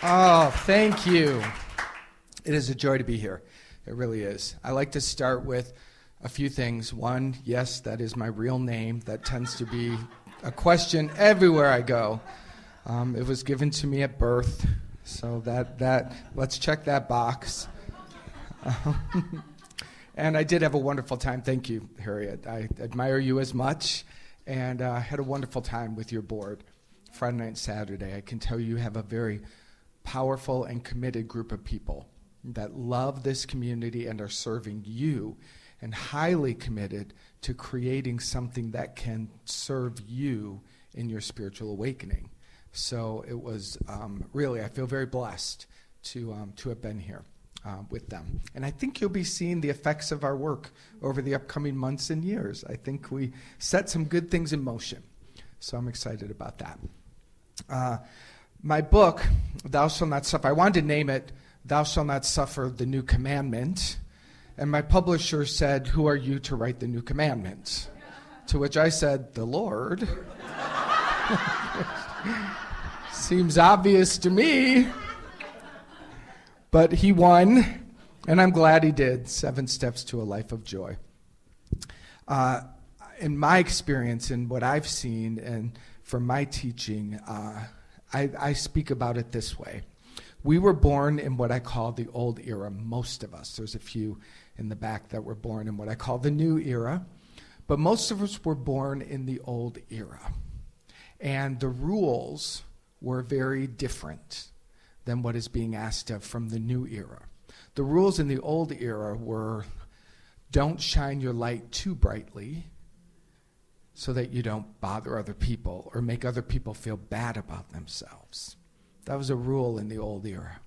Oh, thank you. It is a joy to be here. It really is. I like to start with a few things. One, yes, that is my real name. That tends to be a question everywhere I go. It was given to me at birth, so that let's check that box. And I did have a wonderful time. Thank you, Harriet. I admire you as much, and had a wonderful time with your board Friday night and Saturday. I can tell you have a very powerful and committed group of people that love this community and are serving you, and highly committed to creating something that can serve you in your spiritual awakening. So it was really, I feel very blessed to have been here with them. And I think you'll be seeing the effects of our work over the upcoming months and years. I think we set some good things in motion. So I'm excited about that. My book, Thou Shalt Not Suffer, I wanted to name it Thou Shalt Not Suffer, the New Commandment. And my publisher said, who are you to write the new commandment? To which I said, the Lord. Seems obvious to me. But he won, and I'm glad he did. 7 Steps to a Life of Joy. In my experience and what I've seen and from my teaching, I speak about it this way. We were born in what I call the old era, most of us. There's a few in the back that were born in what I call the new era. But most of us were born in the old era. And the rules were very different than what is being asked of from the new era. The rules in the old era were, don't shine your light too brightly so that you don't bother other people or make other people feel bad about themselves. That was a rule in the old era.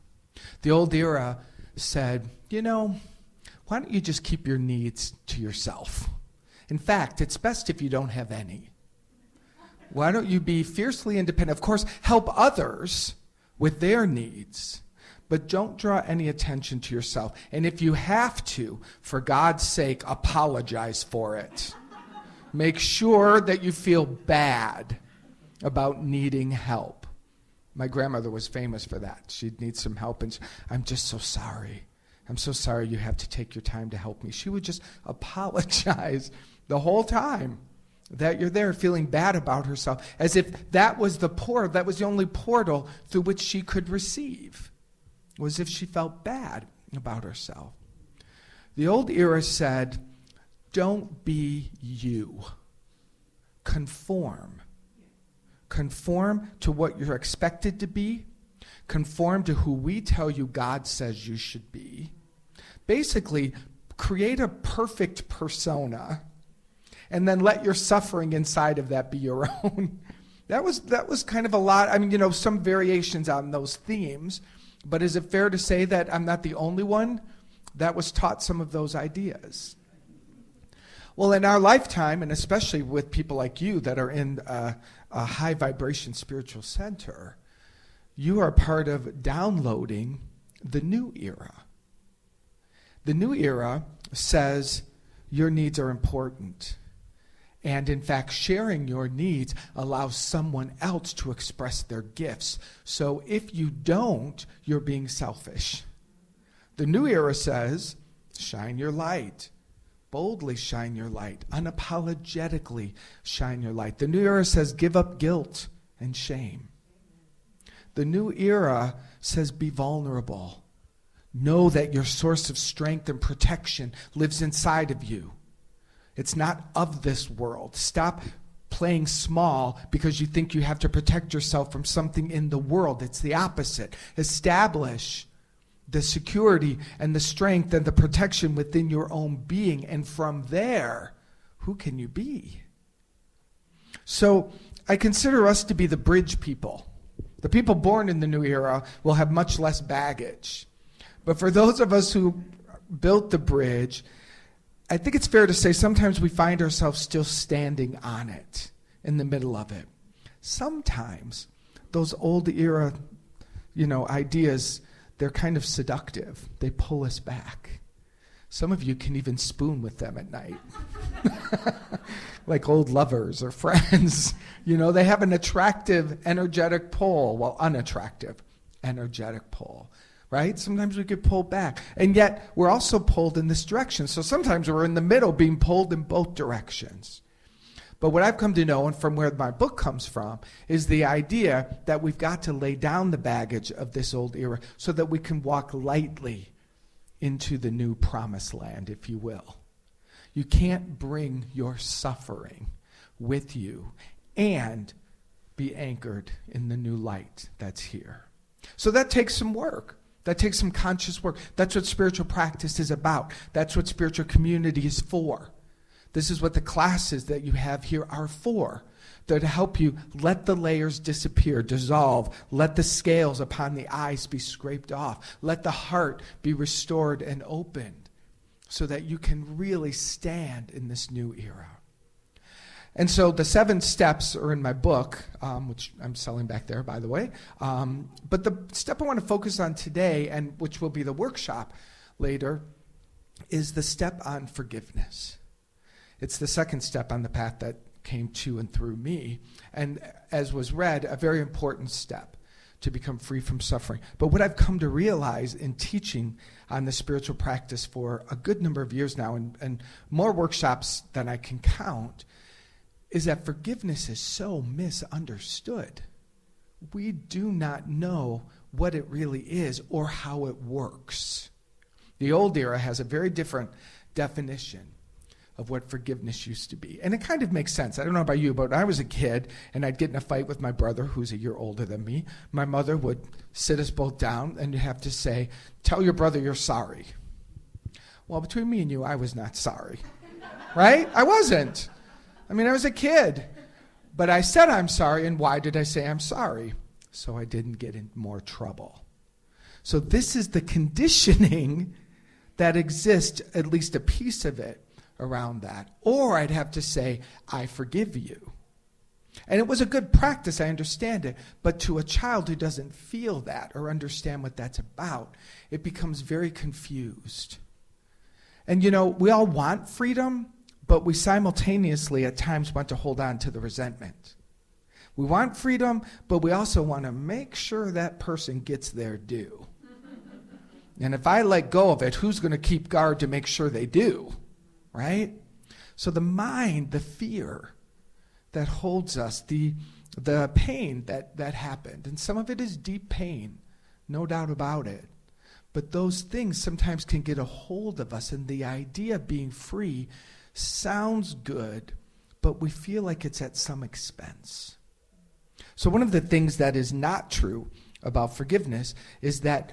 The old era said, why don't you just keep your needs to yourself? In fact, it's best if you don't have any. Why don't you be fiercely independent? Of course, help others with their needs, but don't draw any attention to yourself. And if you have to, for God's sake, apologize for it. Make sure that you feel bad about needing help. My grandmother was famous for that. She'd need some help, and I'm just so sorry. I'm so sorry you have to take your time to help me. She would just apologize the whole time that you're there, feeling bad about herself, as if that was the portal, that was the only portal through which she could receive, was if she felt bad about herself. The old era said, don't be you. Conform. Conform to what you're expected to be. Conform to who we tell you God says you should be. Basically, create a perfect persona and then let your suffering inside of that be your own. That was kind of a lot. I mean, some variations on those themes, but is it fair to say that I'm not the only one that was taught some of those ideas? Well, in our lifetime, and especially with people like you that are in a high vibration spiritual center, you are part of downloading the new era. The new era says your needs are important. And in fact, sharing your needs allows someone else to express their gifts. So if you don't, you're being selfish. The new era says, shine your light. Boldly shine your light. Unapologetically shine your light. The new era says, give up guilt and shame. The new era says, be vulnerable. Know that your source of strength and protection lives inside of you. It's not of this world. Stop playing small because you think you have to protect yourself from something in the world. It's the opposite. Establish the security and the strength and the protection within your own being. And from there, who can you be? So I consider us to be the bridge people. The people born in the new era will have much less baggage. But for those of us who built the bridge, I think it's fair to say sometimes we find ourselves still standing on it, in the middle of it. Sometimes those old era, ideas, they're kind of seductive. They pull us back. Some of you can even spoon with them at night. Like old lovers or friends. They have an attractive, energetic pull, well, unattractive, energetic pull, right? Sometimes we get pulled back. And yet, we're also pulled in this direction. So sometimes we're in the middle being pulled in both directions. But what I've come to know, and from where my book comes from, is the idea that we've got to lay down the baggage of this old era so that we can walk lightly into the new promised land, if you will. You can't bring your suffering with you and be anchored in the new light that's here. So that takes some work. That takes some conscious work. That's what spiritual practice is about. That's what spiritual community is for. This is what the classes that you have here are for. They're to help you let the layers disappear, dissolve, let the scales upon the eyes be scraped off, let the heart be restored and opened so that you can really stand in this new era. And so the 7 steps are in my book, which I'm selling back there, by the way. But the step I want to focus on today, and which will be the workshop later, is the step on forgiveness. It's the second step on the path that came to and through me. And as was read, a very important step to become free from suffering. But what I've come to realize in teaching on the spiritual practice for a good number of years now, and more workshops than I can count, is that forgiveness is so misunderstood. We do not know what it really is or how it works. The old era has a very different definition of what forgiveness used to be. And it kind of makes sense. I don't know about you, but when I was a kid and I'd get in a fight with my brother, who's a year older than me, my mother would sit us both down and you'd have to say, tell your brother you're sorry. Well, between me and you, I was not sorry. Right? I wasn't. I mean, I was a kid. But I said I'm sorry, and why did I say I'm sorry? So I didn't get in more trouble. So this is the conditioning that exists, at least a piece of it, around that. Or I'd have to say, I forgive you. And it was a good practice, I understand it, but to a child who doesn't feel that or understand what that's about, it becomes very confused. And you know, we all want freedom, but we simultaneously at times want to hold on to the resentment. We want freedom, but we also want to make sure that person gets their due. And if I let go of it, who's going to keep guard to make sure they do? Right? So the mind, the fear that holds us, the pain that happened, and some of it is deep pain, no doubt about it. But those things sometimes can get a hold of us, and the idea of being free sounds good, but we feel like it's at some expense. So one of the things that is not true about forgiveness is that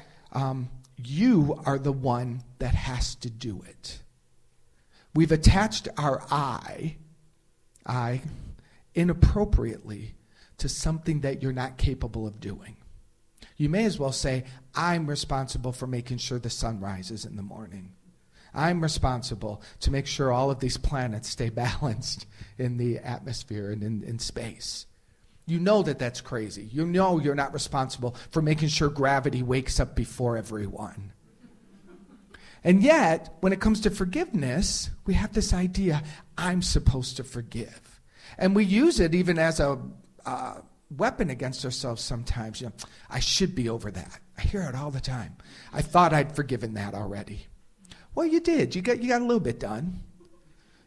you are the one that has to do it. We've attached our I inappropriately to something that you're not capable of doing. You may as well say, I'm responsible for making sure the sun rises in the morning. I'm responsible to make sure all of these planets stay balanced in the atmosphere and in space. You know that that's crazy. You know you're not responsible for making sure gravity wakes up before everyone. And yet, when it comes to forgiveness, we have this idea, I'm supposed to forgive. And we use it even as a weapon against ourselves sometimes. You know, I should be over that. I hear it all the time. I thought I'd forgiven that already. Well, you did. You got a little bit done.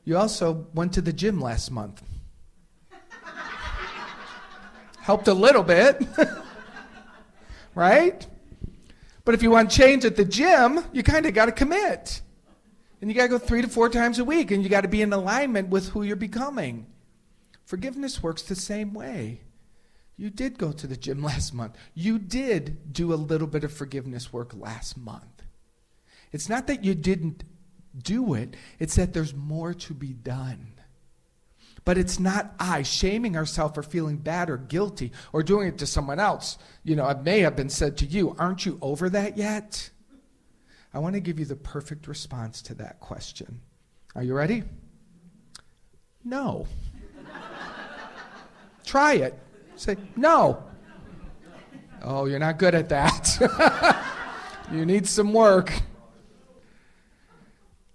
You also went to the gym last month. Helped a little bit. Right? But if you want change at the gym, you kind of got to commit. And you got to go 3 to 4 times a week, and you got to be in alignment with who you're becoming. Forgiveness works the same way. You did go to the gym last month. You did do a little bit of forgiveness work last month. It's not that you didn't do it. It's that there's more to be done. But it's not shaming ourselves or feeling bad or guilty or doing it to someone else. You know, it may have been said to you, aren't you over that yet? I want to give you the perfect response to that question. Are you ready? No. Try it. Say, no. Oh, you're not good at that. You need some work.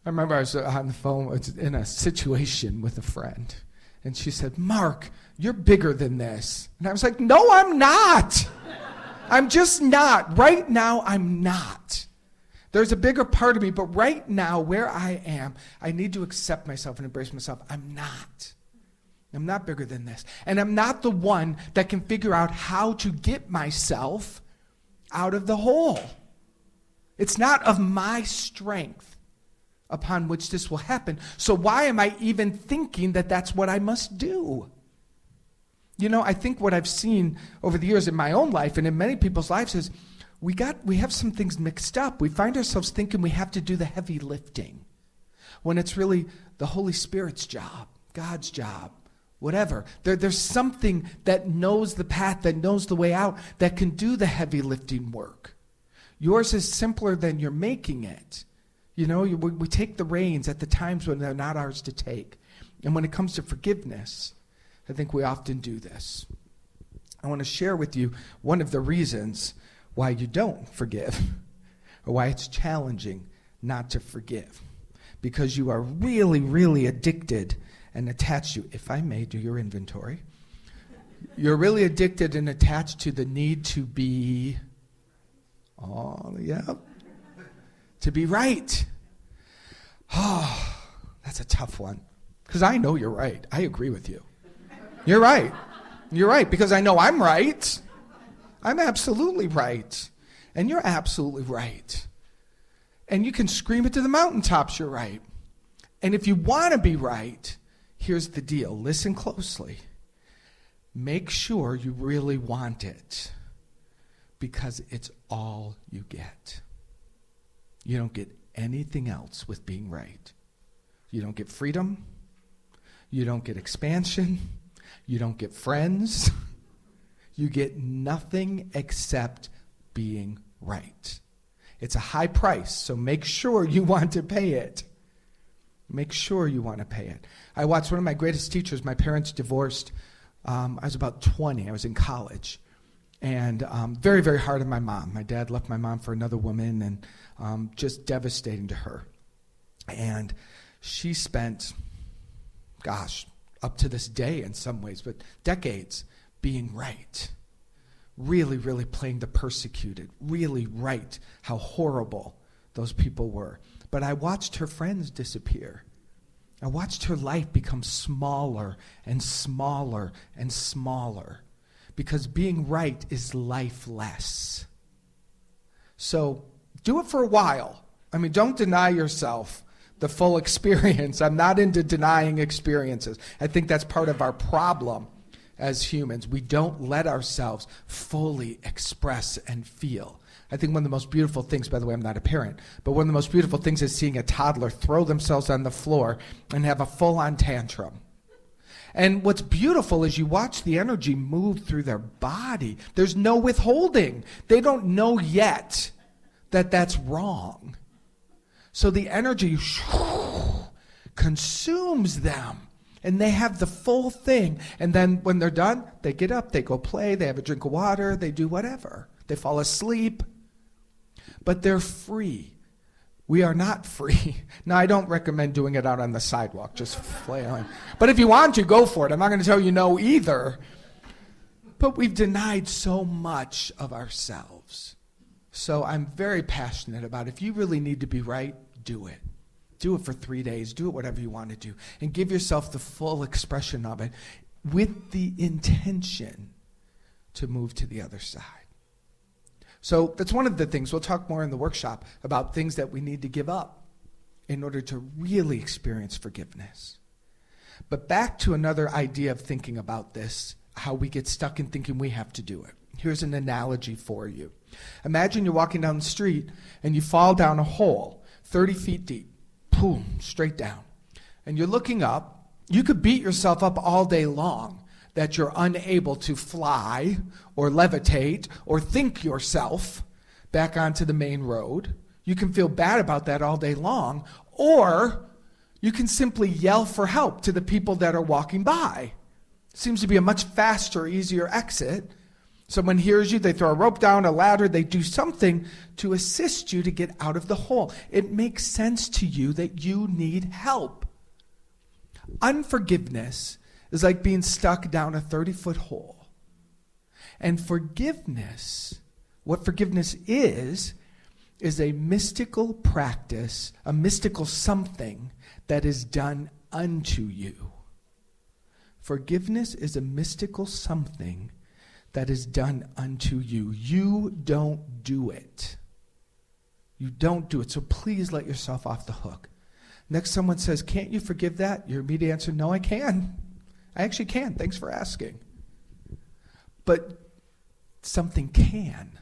I remember I was on the phone in a situation with a friend. And she said, Mark, you're bigger than this. And I was like, no, I'm not. I'm just not. Right now, I'm not. There's a bigger part of me, but right now, where I am, I need to accept myself and embrace myself. I'm not. I'm not bigger than this. And I'm not the one that can figure out how to get myself out of the hole. It's not of my strength upon which this will happen. So why am I even thinking that that's what I must do? You know, I think what I've seen over the years in my own life and in many people's lives is we have some things mixed up. We find ourselves thinking we have to do the heavy lifting when it's really the Holy Spirit's job, God's job, whatever. There's something that knows the path, that knows the way out, that can do the heavy lifting work. Yours is simpler than you're making it. You know, we take the reins at the times when they're not ours to take. And when it comes to forgiveness, I think we often do this. I want to share with you one of the reasons why you don't forgive, or why it's challenging not to forgive. Because you are really, really addicted and attached to, if I may do your inventory, you're really addicted and attached to the need to be, to be right. Oh, that's a tough one. Because I know you're right. I agree with you. You're right. You're right, because I know I'm right. I'm absolutely right. And you're absolutely right. And you can scream it to the mountaintops, you're right. And if you want to be right, here's the deal. Listen closely. Make sure you really want it, because it's all you get. You don't get anything else with being right. You don't get freedom. You don't get expansion. You don't get friends. You get nothing except being right. It's a high price, so make sure you want to pay it. Make sure you want to pay it. I watched one of my greatest teachers. My parents divorced. I was about 20. I was in college. And very, very hard on my mom. My dad left my mom for another woman, and just devastating to her. And she spent, up to this day in some ways, but decades being right. Really, really playing the persecuted. Really right how horrible those people were. But I watched her friends disappear. I watched her life become smaller and smaller and smaller, because being right is lifeless. So do it for a while. I mean, don't deny yourself the full experience. I'm not into denying experiences. I think that's part of our problem as humans. We don't let ourselves fully express and feel. I think one of the most beautiful things, by the way, I'm not a parent, but one of the most beautiful things is seeing a toddler throw themselves on the floor and have a full-on tantrum. And what's beautiful is you watch the energy move through their body. There's no withholding. They don't know yet that that's wrong. So the energy consumes them, and they have the full thing. And then when they're done, they get up, they go play, they have a drink of water, they do whatever. They fall asleep. But they're free. We are not free. Now, I don't recommend doing it out on the sidewalk, just flailing. But if you want to, go for it. I'm not going to tell you no either. But we've denied so much of ourselves. So I'm very passionate about, if you really need to be right, do it. Do it for 3 days. Do it whatever you want to do. And give yourself the full expression of it with the intention to move to the other side. So that's one of the things. We'll talk more in the workshop about things that we need to give up in order to really experience forgiveness. But back to another idea of thinking about this, how we get stuck in thinking we have to do it. Here's an analogy for you. Imagine you're walking down the street and you fall down a hole 30 feet deep. Boom, straight down. And you're looking up. You could beat yourself up all day long that you're unable to fly or levitate or think yourself back onto the main road. You can feel bad about that all day long. Or you can simply yell for help to the people that are walking by. Seems to be a much faster, easier exit. Someone hears you, they throw a rope down, a ladder, they do something to assist you to get out of the hole. It makes sense to you that you need help. Unforgiveness is like being stuck down a 30-foot hole. And forgiveness What forgiveness is a mystical practice, a mystical something that is done unto you. Forgiveness is a mystical something that is done unto you. You don't do it. You don't do it. So please let yourself off the hook. Next, someone says, can't you forgive that? Your immediate answer, no, I can. I actually can. Thanks for asking. But something can.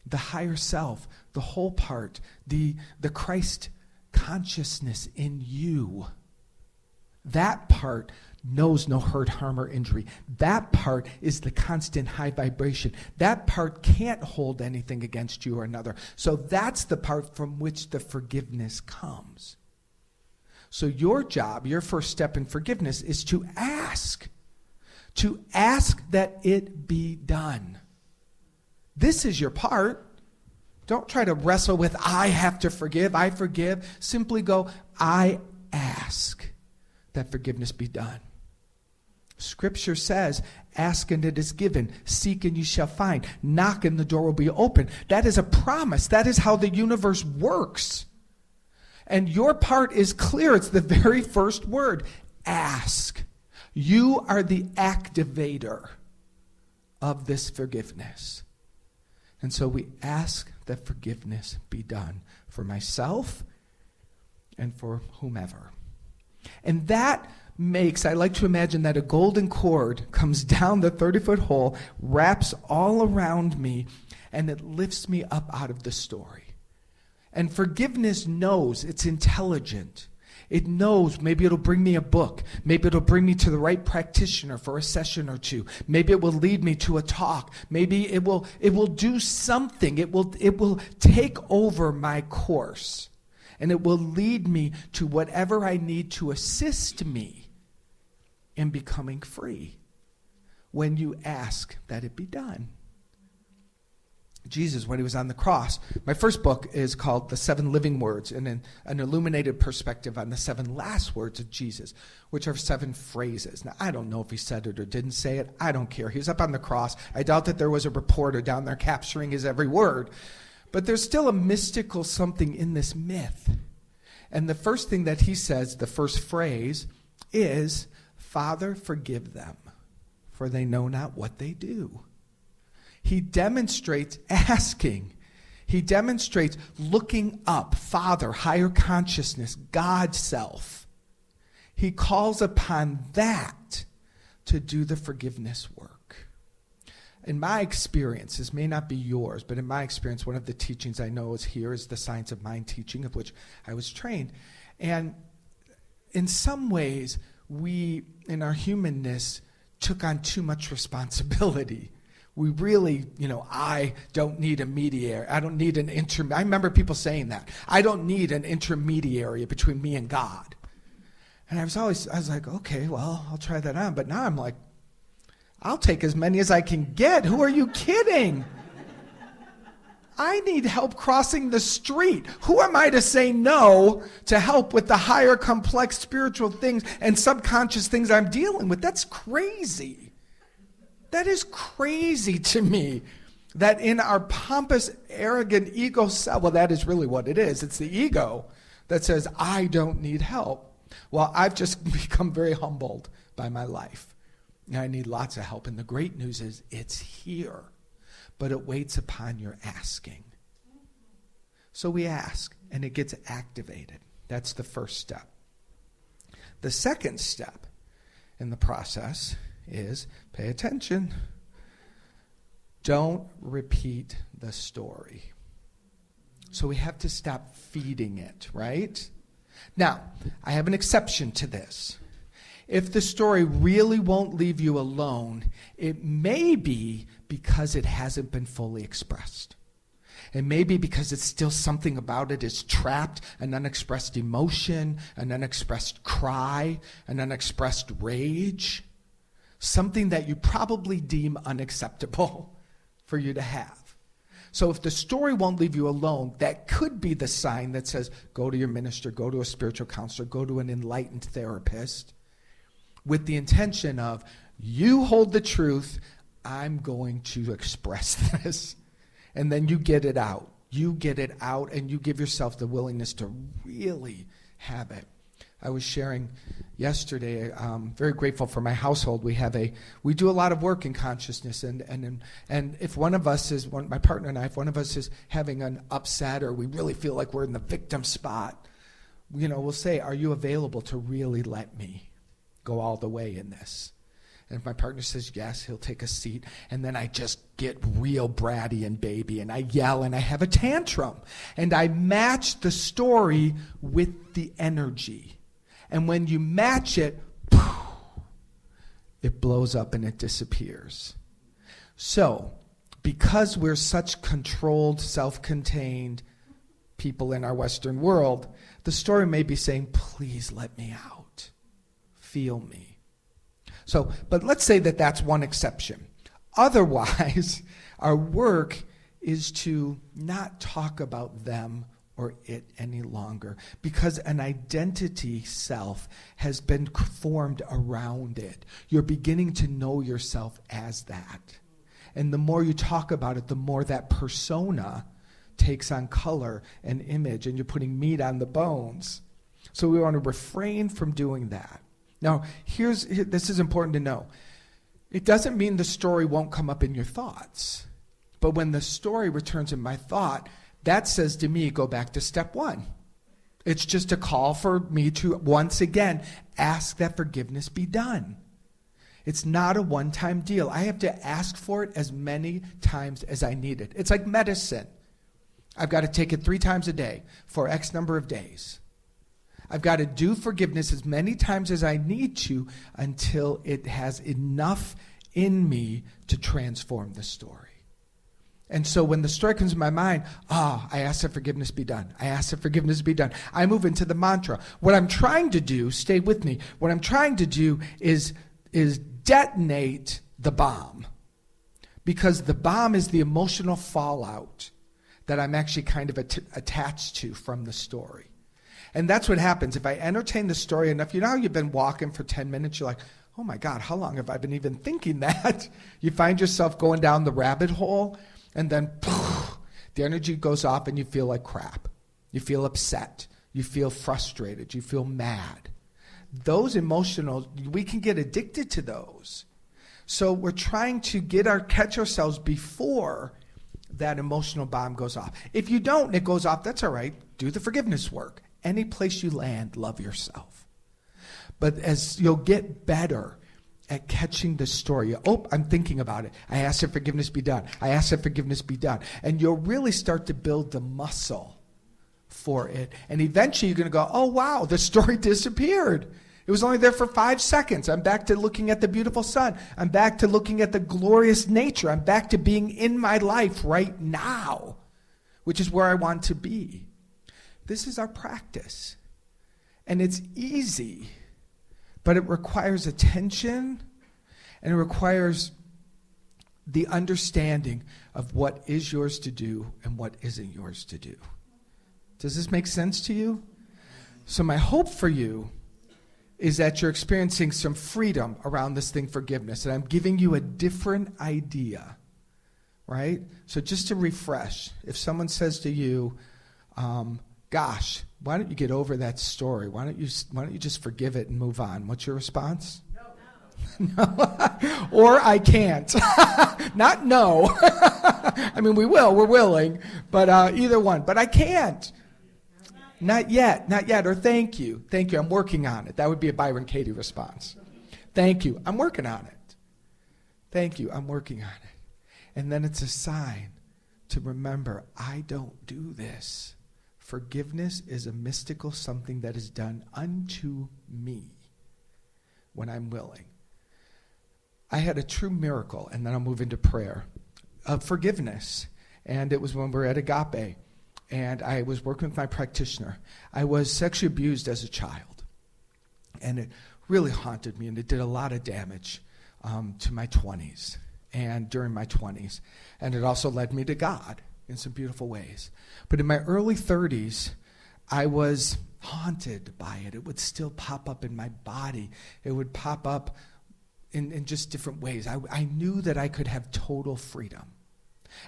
The higher self, the whole part, the Christ consciousness in you, that part knows no hurt, harm, or injury. That part is the constant high vibration. That part can't hold anything against you or another. So that's the part from which the forgiveness comes. So your job, your first step in forgiveness is to ask that it be done. This is your part. Don't try to wrestle with, I have to forgive, I forgive. Simply go, I ask that forgiveness be done. Scripture says, ask and it is given, seek and you shall find, knock and the door will be open. That is a promise. That is how the universe works. And your part is clear. It's the very first word, ask. You are the activator of this forgiveness. And so we ask that forgiveness be done for myself and for whomever. And that makes, I like to imagine that a golden cord comes down the 30-foot hole, wraps all around me, and it lifts me up out of the story. And forgiveness knows, it's intelligent. It knows maybe it'll bring me a book. Maybe it'll bring me to the right practitioner for a session or two. Maybe it will lead me to a talk. Maybe it will do something. It will take over my course. And it will lead me to whatever I need to assist me in becoming free when you ask that it be done. Jesus, when he was on the cross, my first book is called The 7 Living Words, and an illuminated perspective on the 7 last words of Jesus, which are 7 phrases. Now, I don't know if he said it or didn't say it. I don't care. He was up on the cross. I doubt that there was a reporter down there capturing his every word. But there's still a mystical something in this myth. And the first thing that he says, the first phrase, is, Father, forgive them, for they know not what they do. He demonstrates asking. He demonstrates looking up, Father, higher consciousness, God self. He calls upon that to do the forgiveness work. In my experience, this may not be yours, but in my experience, one of the teachings I know is here is the science of mind teaching, of which I was trained. And in some ways, we, in our humanness, took on too much responsibility. We really, I don't need a mediator. I don't need an I remember people saying that. I don't need an intermediary between me and God. And I was like, okay, well, I'll try that on. But now I'm like, I'll take as many as I can get. Who are you kidding? I need help crossing the street. Who am I to say no to help with the higher complex spiritual things and subconscious things I'm dealing with? That's crazy. That is crazy to me, that in our pompous, arrogant ego self, well, that is really what it is. It's the ego that says, I don't need help. Well, I've just become very humbled by my life. And I need lots of help. And the great news is it's here, but it waits upon your asking. So we ask, and it gets activated. That's the first step. The second step in the process is pay attention. Don't repeat the story. So we have to stop feeding it, right? Now, I have an exception to this. If the story really won't leave you alone, it may be because it hasn't been fully expressed. It may be because it's still something about it is trapped, an unexpressed emotion, an unexpressed cry, an unexpressed rage. Something that you probably deem unacceptable for you to have. So if the story won't leave you alone, that could be the sign that says, go to your minister, go to a spiritual counselor, go to an enlightened therapist, with the intention of, you hold the truth, I'm going to express this. And then you get it out. You get it out, and you give yourself the willingness to really have it. I was sharing yesterday, very grateful for my household. We do a lot of work in consciousness, and if one of us is, my partner and I, if one of us is having an upset or we really feel like we're in the victim spot, we'll say, are you available to really let me go all the way in this? And if my partner says yes, he'll take a seat, and then I just get real bratty and baby, and I yell, and I have a tantrum, and I match the story with the energy. And when you match it, it blows up and it disappears. So, because we're such controlled, self-contained people in our Western world, the story may be saying, please let me out. Feel me. So, but let's say that that's one exception. Otherwise, our work is to not talk about them or it any longer, because an identity self has been formed around it. You're beginning to know yourself as that. And the more you talk about it, the more that persona takes on color and image, and you're putting meat on the bones. So we want to refrain from doing that. Now, this is important to know. It doesn't mean the story won't come up in your thoughts. But when the story returns in my thought, that says to me, go back to step one. It's just a call for me to, once again, ask that forgiveness be done. It's not a one-time deal. I have to ask for it as many times as I need it. It's like medicine. I've got to take it 3 times a day for X number of days. I've got to do forgiveness as many times as I need to until it has enough in me to transform the story. And so when the story comes to my mind, I ask that forgiveness be done. I ask that forgiveness be done. I move into the mantra. What I'm trying to do, stay with me, what I'm trying to do is detonate the bomb. Because the bomb is the emotional fallout that I'm actually kind of attached to from the story. And that's what happens. If I entertain the story enough, you know how you've been walking for 10 minutes, you're like, oh my God, how long have I been even thinking that? You find yourself going down the rabbit hole, and then the energy goes off and you feel like crap. You feel upset. You feel frustrated. You feel mad. Those emotional, we can get addicted to those. So we're trying to catch ourselves before that emotional bomb goes off. If you don't and it goes off, that's all right. Do the forgiveness work. Any place you land, love yourself. But as you'll get better at catching the story. I'm thinking about it. I ask that forgiveness be done. I ask that forgiveness be done. And you'll really start to build the muscle for it. And eventually you're going to go, oh, wow, the story disappeared. It was only there for 5 seconds. I'm back to looking at the beautiful sun. I'm back to looking at the glorious nature. I'm back to being in my life right now, which is where I want to be. This is our practice. And it's easy. But it requires attention, and it requires the understanding of what is yours to do and what isn't yours to do. Does this make sense to you? So my hope for you is that you're experiencing some freedom around this thing, forgiveness, and I'm giving you a different idea, right? So just to refresh, if someone says to you, gosh, why don't you get over that story? Why don't you just forgive it and move on? What's your response? No. Or I can't. Not no. I mean, we're willing, but either one. But I can't. Not yet. Or thank you, I'm working on it. That would be a Byron Katie response. Thank you, I'm working on it. Thank you, I'm working on it. And then it's a sign to remember, I don't do this. Forgiveness is a mystical something that is done unto me when I'm willing. I had a true miracle, and then I'll move into prayer, of forgiveness. And it was when we were at Agape, and I was working with my practitioner. I was sexually abused as a child, and it really haunted me, and it did a lot of damage to my 20s and during my 20s. And it also led me to God in some beautiful ways. But in my early 30s, I was haunted by it. It would still pop up in my body. It would pop up in just different ways. I knew that I could have total freedom.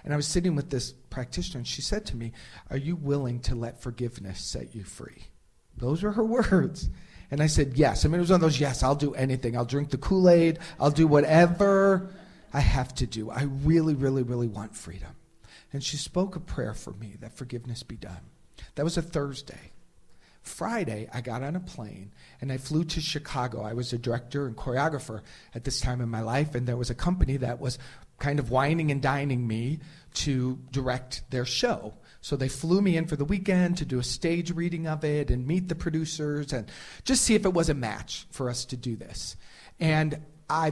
And I was sitting with this practitioner, and she said to me, "Are you willing to let forgiveness set you free?" Those were her words. And I said, yes. I mean, it was one of those, yes, I'll do anything. I'll drink the Kool-Aid. I'll do whatever I have to do. I really, really, really want freedom. And she spoke a prayer for me that forgiveness be done. That was a Thursday. Friday, I got on a plane, and I flew to Chicago. I was a director and choreographer at this time in my life, and there was a company that was kind of wining and dining me to direct their show. So they flew me in for the weekend to do a stage reading of it and meet the producers and just see if it was a match for us to do this. And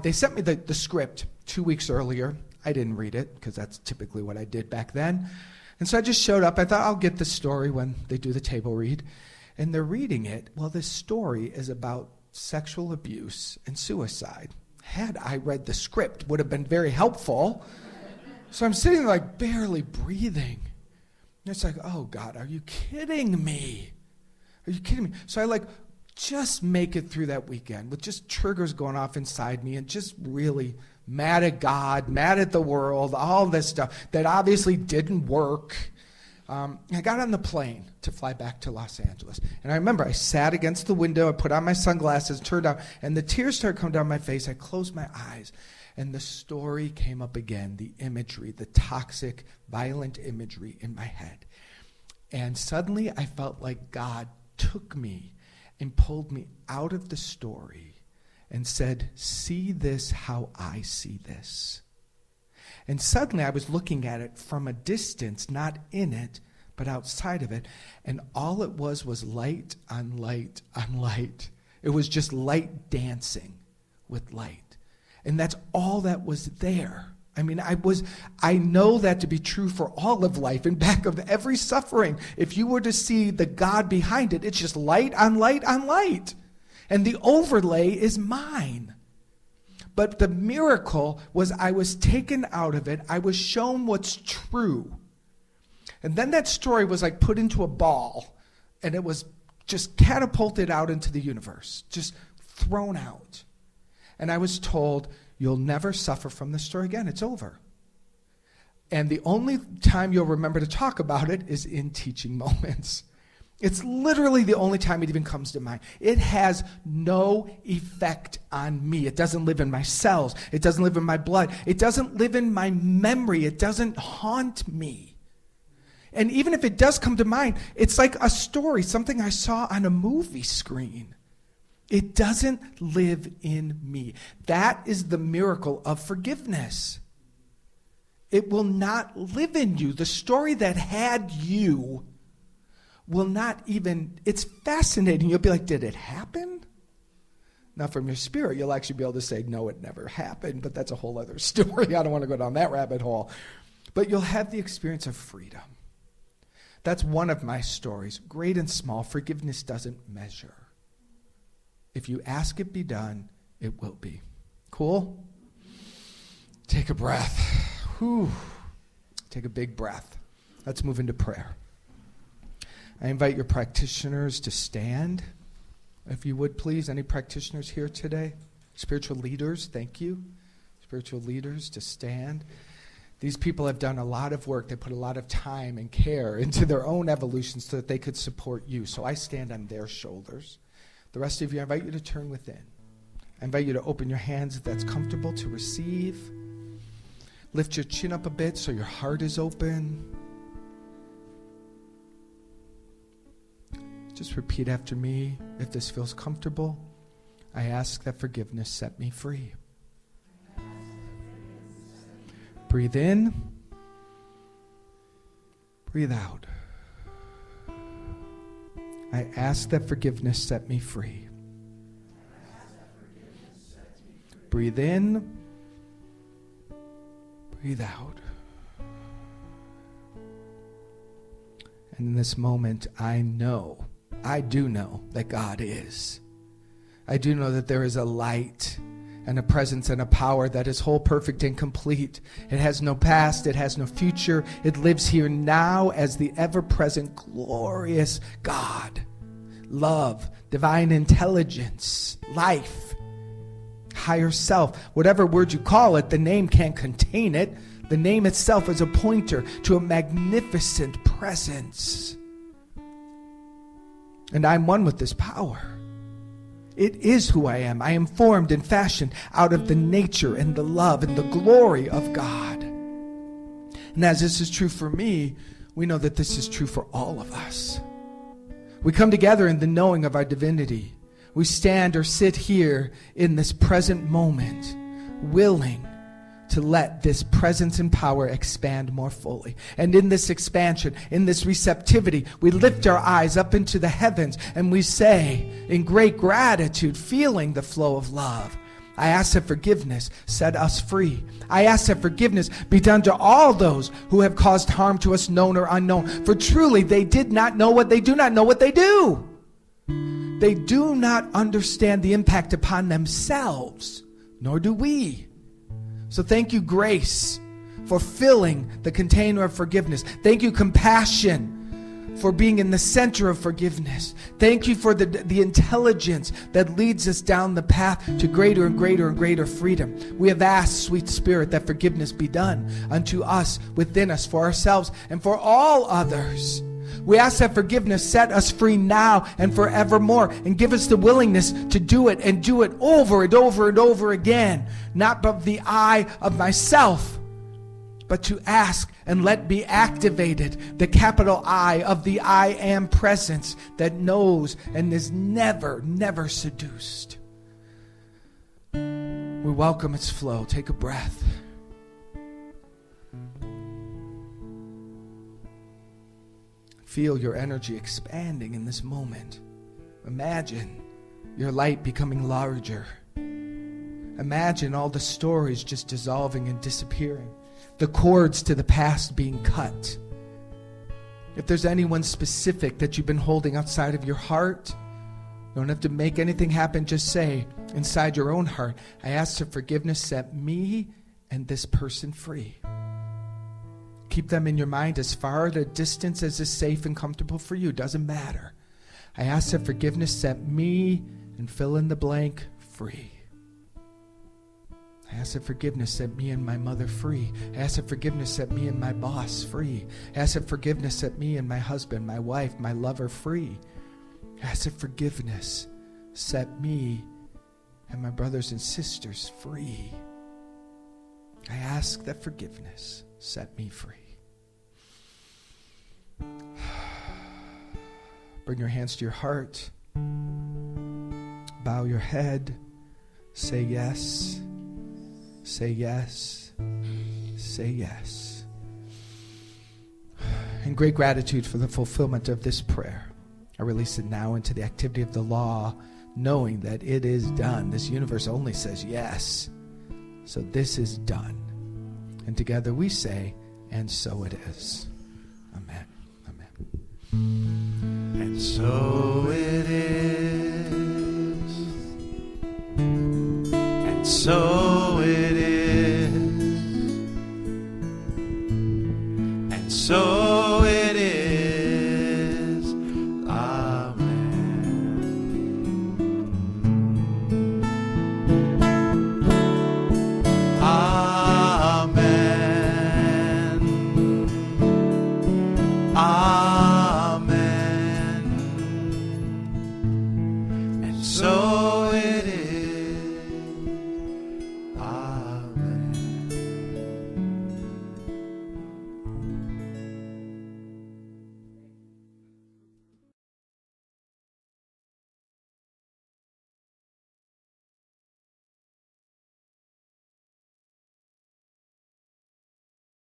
they sent me the script 2 weeks earlier. I didn't read it because that's typically what I did back then. And so I just showed up. I thought I'll get the story when they do the table read. And they're reading it. Well, this story is about sexual abuse and suicide. Had I read the script, would have been very helpful. So I'm sitting like barely breathing. And it's like, oh God, are you kidding me? Are you kidding me? So I just make it through that weekend with just triggers going off inside me and just really mad at God, mad at the world, all this stuff that obviously didn't work. I got on the plane to fly back to Los Angeles. And I remember I sat against the window, I put on my sunglasses, turned out, and the tears started coming down my face. I closed my eyes, and the story came up again, the imagery, the toxic, violent imagery in my head. And suddenly I felt like God took me and pulled me out of the story and said, see this how I see this. And suddenly I was looking at it from a distance, not in it, but outside of it. And all it was light on light on light. It was just light dancing with light. And that's all that was there. I mean, I know that to be true for all of life. In back of every suffering, if you were to see the God behind it, it's just light on light on light. And the overlay is mine. But the miracle was I was taken out of it. I was shown what's true. And then that story was like put into a ball, and it was just catapulted out into the universe, just thrown out. And I was told, you'll never suffer from this story again. It's over. And the only time you'll remember to talk about it is in teaching moments. It's literally the only time it even comes to mind. It has no effect on me. It doesn't live in my cells. It doesn't live in my blood. It doesn't live in my memory. It doesn't haunt me. And even if it does come to mind, it's like a story, something I saw on a movie screen. It doesn't live in me. That is the miracle of forgiveness. It will not live in you. The story that had you will not even, it's fascinating. You'll be like, did it happen? Now from your spirit, you'll actually be able to say, no, it never happened, but that's a whole other story. I don't want to go down that rabbit hole. But you'll have the experience of freedom. That's one of my stories. Great and small, forgiveness doesn't measure. If you ask it be done, it will be. Cool? Take a breath. Whew. Take a big breath. Let's move into prayer. I invite your practitioners to stand, if you would please. Any practitioners here today? Spiritual leaders, thank you. Spiritual leaders to stand. These people have done a lot of work. They put a lot of time and care into their own evolution so that they could support you. So I stand on their shoulders. The rest of you, I invite you to turn within. I invite you to open your hands if that's comfortable to receive. Lift your chin up a bit so your heart is open. Just repeat after me if this feels comfortable. I ask that forgiveness set me free. Breathe in. Breathe out. I ask that forgiveness set me free. Breathe in. Breathe out. And in this moment, I do know that God is. I do know that there is a light and a presence and a power that is whole, perfect, and complete. It has no past. It has no future. It lives here now as the ever-present, glorious God. Love, divine intelligence, life, higher self, whatever word you call it, the name can't contain it. The name itself is a pointer to a magnificent presence. And I'm one with this power. It is who I am. I am formed and fashioned out of the nature and the love and the glory of God. And as this is true for me, we know that this is true for all of us. We come together in the knowing of our divinity. We stand or sit here in this present moment, willing to let this presence and power expand more fully. And in this expansion, in this receptivity, we lift our eyes up into the heavens and we say, in great gratitude, feeling the flow of love, I ask that forgiveness set us free. I ask that forgiveness be done to all those who have caused harm to us, known or unknown. For truly, they did not know what they do not know what they do. They do not understand the impact upon themselves, nor do we. So thank you, grace, for filling the container of forgiveness. Thank you, compassion, for being in the center of forgiveness. Thank you for the intelligence that leads us down the path to greater and greater and greater freedom. We have asked, sweet Spirit, that forgiveness be done unto us, within us, for ourselves, and for all others. We ask that forgiveness set us free now and forevermore, and give us the willingness to do it and do it over and over and over again, not but the I of myself, but to ask and let be activated the capital I of the I am presence that knows and is never, never seduced. We welcome its flow. Take a breath. Feel your energy expanding in this moment. Imagine your light becoming larger. Imagine all the stories just dissolving and disappearing. The cords to the past being cut. If there's anyone specific that you've been holding outside of your heart, you don't have to make anything happen. Just say inside your own heart, I ask for forgiveness, set me and this person free. Keep them in your mind as far at a distance as is safe and comfortable for you. Doesn't matter. I ask that forgiveness set me and fill in the blank free. I ask that forgiveness set me and my mother free. I ask that forgiveness set me and my boss free. I ask that forgiveness set me and my husband, my wife, my lover free. I ask that forgiveness set me and my brothers and sisters free. I ask that forgiveness set me free. Bring your hands to your heart. Bow your head. Say yes. Say yes. Say yes. In great gratitude for the fulfillment of this prayer, I release it now into the activity of the law, knowing that it is done. This universe only says yes. So this is done. And together we say, and so it is. Amen. Amen. And so it is. And so it is. And so